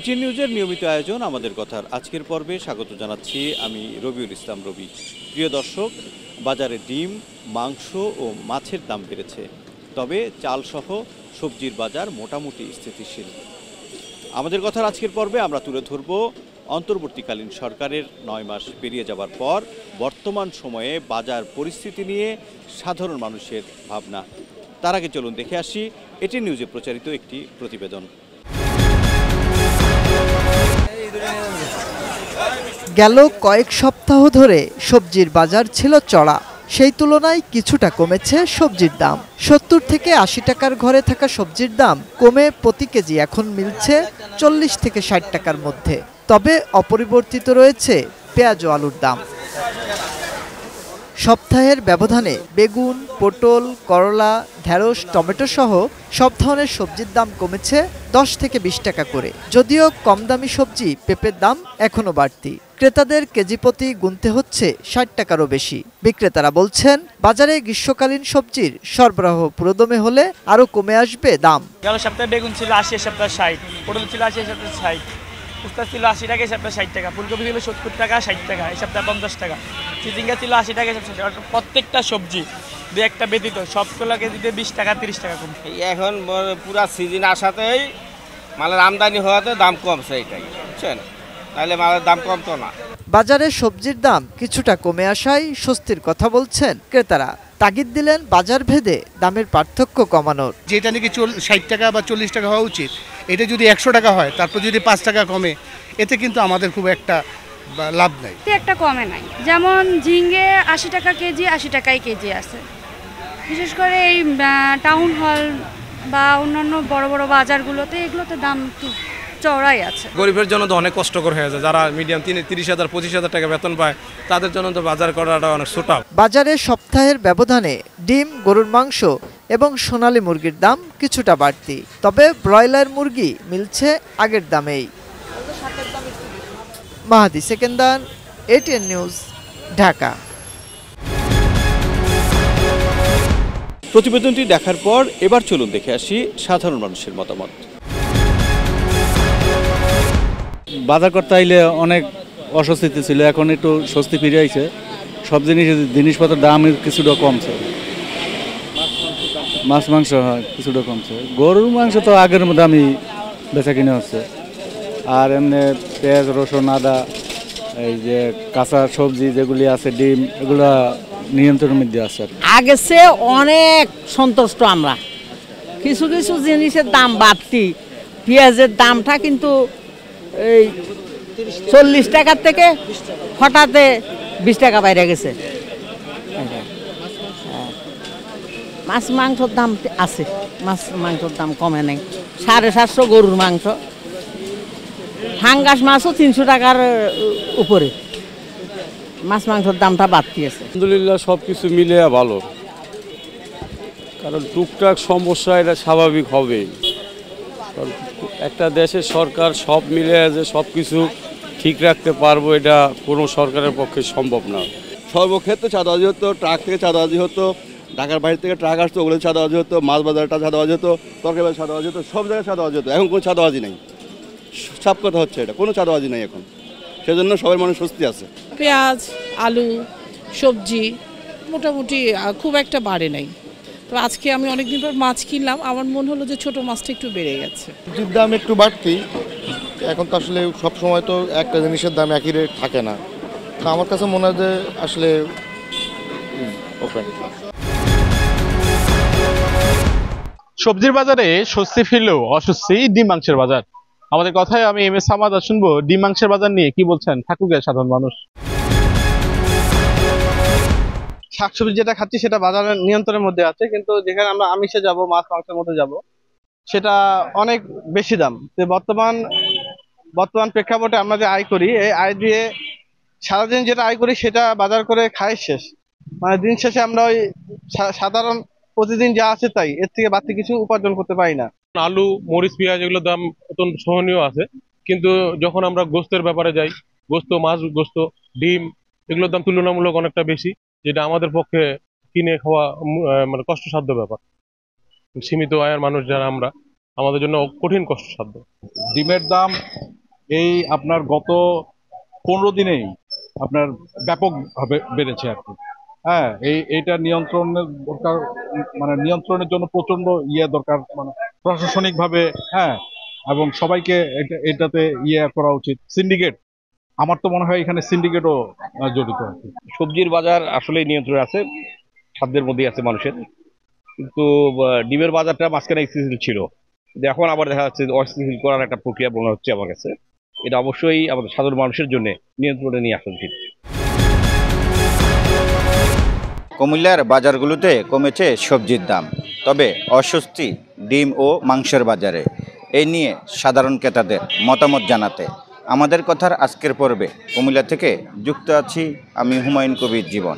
ATN নিউজের নিয়মিত আয়োজন আমাদের কথার আজকের পর্বে স্বাগত জানাচ্ছি আমি রবিউল ইসলাম রবি। প্রিয় দর্শক, বাজারে ডিম, মাংস ও মাছের দাম বেড়েছে, তবে চালসহ সবজির বাজার মোটামুটি স্থিতিশীল। আমাদের কথার আজকের পর্বে আমরা তুলে ধরব অন্তর্বর্তীকালীন সরকারের 9 মাস পেরিয়ে যাবার পর বর্তমান সময়ে বাজার পরিস্থিতি নিয়ে সাধারণ মানুষের ভাবনা। তার আগে চলুন দেখে আসি এটিএন নিউজে প্রচারিত একটি প্রতিবেদন। গেল কয়েক সপ্তাহ ধরে সবজির বাজার ছিল চড়া, সেই তুলনায় কিছুটা কমেছে সবজির দাম। 70 থেকে 80 টাকার ঘরে থাকা সবজির দাম কমে প্রতি কেজি এখন মিলছে 40 থেকে 60 টাকার মধ্যে। তবে অপরিবর্তিত রয়েছে পেঁয়াজ ও আলুর দাম। সপ্তাহের ব্যবধানে বেগুন, পটল, করলা, ঢেঁড়স, টমেটো সহ সব ধরনের সবজির দাম কমেছে 10 থেকে 20 টাকা করে। যদিও কম দামি সবজি পেঁপের দাম এখনো বাড়তি। ক্রেতাদের কেজি প্রতি গুনতে হচ্ছে 60 টাকারও বেশি। বিক্রেতারা বলছেন, বাজারে গ্রীষ্মকালীন সবজির সরবরাহ পুরোদমে হলে আরও কমে আসবে দাম। গেল সপ্তাহে বেগুন ছিল 80, সপ্তাহে 60, পটল ছিল 80, সপ্তাহে 60, উস্তা ছিল 80 টাকা, সপ্তাহে 60 টাকা, ফুলকপি ছিল 70 টাকা, 60 টাকা, এই সপ্তাহে 50 টাকা, চিচিঙ্গা ছিল 80 টাকা, প্রত্যেকটা সবজি দু একটা ব্যতীত সবগুলো কেজিতে 20 টাকা 30 টাকা কম। এখন পুরা সিজন আসাতেই মালের আমদানি হওয়াতে দাম কমছে, এটাই বুঝছেন, তাহলে মালের দাম কমতো না। বাজারে সবজির দাম কিছুটা কমে আসায় স্বস্তির কথা বলছেন ক্রেতারা। তাগিদ দিলেন বাজার ভেদে দামের পার্থক্য কমানোর। যেটা নাকি 60 টাকা বা 40 টাকা হওয়া উচিত, এটা যদি 100 টাকা হয়, তারপর যদি 5 টাকা কমে, এতে কিন্তু আমাদের খুব একটা লাভ নাই। একটা কমে নাই, যেমন ঝিঙ্গে 80 টাকা কেজি, 80 টাকাই কেজি আছে। বিশেষ করে এই টাউন হল বা অন্যান্য বড় বড় বাজারগুলোতে এগুলোতে দাম একটু চড়াই আছে। গরিবের জন্য তো অনেক কষ্টকর হয়ে যায়, যারা মিডিয়াম 30,000 25,000 টাকা বেতন পায় তাদের জন্য তো বাজার করাটা অনেক ছোটা। বাজারে সপ্তাহের ব্যবধানে ডিম, গরুর মাংস এবং সোনালী মুরগির দাম কিছুটা বাড়তি, তবে ব্রয়লার মুরগি মিলছে আগের দামেই। মাহাদি সেকেন্দার, এটিএন নিউজ, ঢাকা। প্রতিবেদনটি দেখার পর এবার চলুন দেখে আসি সাধারণ মানুষের মতামত। বাজার করতে আইলে অনেক অস্বস্তিতে ছিল, এখন একটু স্বস্তি ফিরে আইছে। সব জিনিসপত্রের দাম কিছুটা কমছে। মাছ মাংস হয় কিছুটা কমছে। গরুর মাংস তো আগের মধ্যে আমি বেচা কিনে হচ্ছে। আর এমনি পেঁয়াজ, রসুন, আদা, এই যে কাঁচা সবজি যেগুলি আছে, ডিম, এগুলো নিয়ন্ত্রণের মধ্যে আছে। আগে সে অনেক সন্তুষ্ট আমরা। কিছু কিছু জিনিসের দাম বাড়তি, পেঁয়াজের দামটা কিন্তু এই 40 টাকার থেকে হঠাৎ 20 টাকা বাইরে গেছে। মাছ মাংসর দাম আছে, মাছ মাংসর দাম কমে নেই। 750 গরুর মাংস, হাঙ্গাস মাছও 300 টাকার উপরে। মাছ মাংসর দামটা বাড়তি আছে। আলহামদুলিল্লাহ সব কিছু মিলে ভালো, কারণ টুকটাক সমস্যা এটা স্বাভাবিক হবেই। একটা দেশের সরকার সব মিলে যে সব কিছু ঠিক রাখতে পারবো, এটা কোনো সরকারের পক্ষে সম্ভব না। সর্বক্ষেত্রে চাঁদাবাজি হতো, ট্রাক থেকে চাঁদাবাজি হতো, ঢাকার বাইরে থেকে ট্রাক আসতো, ওগুলো চাঁদাবাজি হতো, মাছ বাজারটা চাঁদাবাজি হতো, তরকারি বাজার চাঁদাবাজি হতো, সব জায়গায় চাঁদাবাজি হতো। এখন কোনো চাঁদাবাজি নেই, সব কথা হচ্ছে এটা, কোনো চাঁদাবাজি নেই এখন। সেজন্য সবার মানুষ স্বস্তি আছে। পেঁয়াজ, আলু, সবজি মোটামুটি খুব একটা বাড়ে নাই। তো আজকে আমি অনেকদিন পর মাছ কিনলাম, আমার মনে হলো যে ছোট মাছটা একটু বেড়ে গেছে। সবজির দাম একটু বাড়তি, এখন তো আসলে সব সময় তো একটা জিনিসের দাম একই রেট থাকে না। তো আমার কাছে মনে হয় যে আসলে ওপেন। সবজির বাজারে স্বস্তি ফিরলেও অস্বস্তি ডিম মাংসের বাজার। আমাদের কথায় আমি এম এস সামাদ শুনবো ডিম মাংসের বাজার নিয়ে কি বলছেন ঠাকুরগাঁওয়ের সাধারণ মানুষ। শাকসবজি যেটা খাচ্ছি সেটা বাজারের নিয়ন্ত্রণের মধ্যে আছে, কিন্তু যেখানে আমরা আমিষে যাব, মাছ মাংসের মধ্যে যাব, সেটা অনেক বেশি দাম। বর্তমান প্রেক্ষাপটে আমরা যে আয় করি, এই আয় দিয়ে সারাদিন যেটা আয় করি সেটা বাজার করে খাই শেষ। মানে দিন শেষে আমরা ওই সাধারণ প্রতিদিন যা আছে তাই, এর থেকে বাড়তি কিছু উপার্জন করতে পারি না। আলু, মরিচ, পেঁয়াজ এগুলোর দাম অত্যন্ত সহনীয় আছে, কিন্তু যখন আমরা গোস্তের ব্যাপারে যাই, গোস্ত, মাছ, গোস্ত, ডিম এগুলোর দাম তুলনামূলক অনেকটা বেশি, যেটা আমাদের পক্ষে কিনে খাওয়া মানে কষ্টসাধ্য ব্যাপার। সীমিত আয়ের মানুষ যারা আমরা, আমাদের জন্য কঠিন কষ্টসাধ্য। ডিমের দাম এই আপনার গত 15 দিনেই আপনার ব্যাপকভাবে বেড়েছে আর কি। হ্যাঁ, এইটা নিয়ন্ত্রণের দরকার, মানে নিয়ন্ত্রণের জন্য প্রচন্ড দরকার, মানে প্রশাসনিকভাবে, হ্যাঁ, এবং সবাইকে এটাতে করা উচিত। সিন্ডিকেট, আমার তো মনে হয় এখানে সিন্ডিকেটও জড়িত আর কি। সবজির বাজার আসলে নিয়ন্ত্রণে আছে, খাদ্যের মধ্যেই আছে মানুষের, কিন্তু ডিমের বাজারটা মাঝখানে স্থিতিশীল ছিল, কিন্তু এখন আবার দেখা যাচ্ছে অস্থিতিশীল করার একটা প্রক্রিয়া মনে হচ্ছে আমার কাছে। এটা অবশ্যই আমাদের সাধারণ মানুষের জন্য নিয়ন্ত্রণে নিয়ে আসা উচিত। কুমিল্লার বাজারগুলোতে কমেছে সবজির দাম, তবে অস্বস্তি ডিম ও মাংসের বাজারে। এই নিয়ে সাধারণ ক্রেতাদের মতামত জানাতে আমাদের কথার আজকের পর্বে কুমিল্লা থেকে যুক্ত আছি আমি হুমায়ুন কবির জীবন।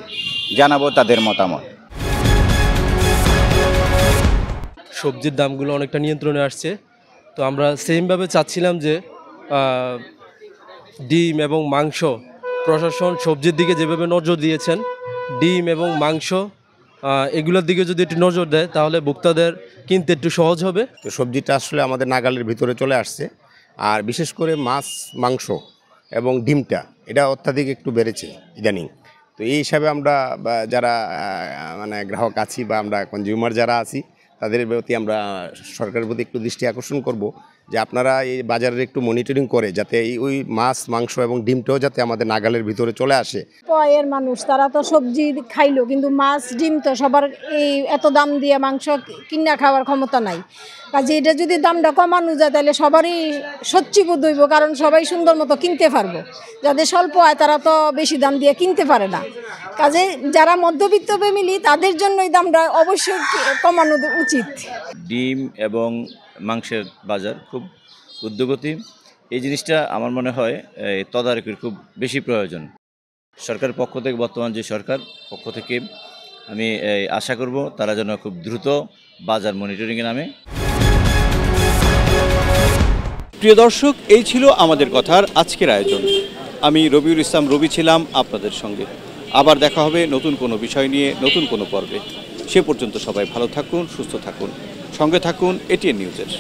জানাবো তাদের মতামত। সবজির দামগুলো অনেকটা নিয়ন্ত্রণে আসছে, তো আমরা সেমভাবে চাচ্ছিলাম যে ডিম এবং মাংস, প্রশাসন সবজির দিকে যেভাবে নজর দিয়েছেন, ডিম এবং মাংস এগুলোর দিকে যদি একটু নজর দেয় তাহলে ভোক্তাদের কিনতে একটু সহজ হবে। তো সবজিটা আসলে আমাদের নাগালের ভিতরে চলে আসছে, আর বিশেষ করে মাছ, মাংস এবং ডিমটা এটা অত্যাধিক একটু বেড়েছে ইদানিং। তো এই হিসাবে আমরা যারা মানে গ্রাহক আছি বা আমরা কনজিউমার যারা আছি, তাদের প্রতি আমরা সরকারের প্রতি একটু দৃষ্টি আকর্ষণ করব যে আপনারা এই বাজারের একটু মনিটরিং করে যাতে ওই মাছ, মাংস এবং ডিমটাও যাতে আমাদের নাগালের ভিতরে চলে আসে। পয়ের মানুষ তারা তো সবজি খাইলো, কিন্তু মাছ, ডিম তো সবার এই এত দাম দিয়ে মাংস কিনা খাওয়ার ক্ষমতা নাই। কাজে এটা যদি দামটা কমানো যায় তাহলে সবারই স্বচ্ছিবোধ হইব, কারণ সবাই সুন্দর মতো কিনতে পারবো। যাদের স্বল্প আয় তারা তো বেশি দাম দিয়ে কিনতে পারে না। কাজে যারা মধ্যবিত্ত ফ্যামিলি তাদের জন্য এই দামটা অবশ্যই কমানো উচিত। ডিম এবং মাংসের বাজার খুব ঊর্ধ্বগতি, এই জিনিসটা আমার মনে হয় তদারকির খুব বেশি প্রয়োজন। সরকারের পক্ষ থেকে, বর্তমান যে সরকার পক্ষ থেকে আমি আশা করব তারা যেন খুব দ্রুত বাজার মনিটরিংয়ে নামে। প্রিয় দর্শক, এই ছিল আমাদের কথার আজকের আয়োজন। আমি রবিউল ইসলাম রবি ছিলাম আপনাদের সঙ্গে। আবার দেখা হবে নতুন কোনো বিষয় নিয়ে, নতুন কোনো পর্বে। সে পর্যন্ত সবাই ভালো থাকুন, সুস্থ থাকুন, সঙ্গে থাকুন এটিএন নিউজের।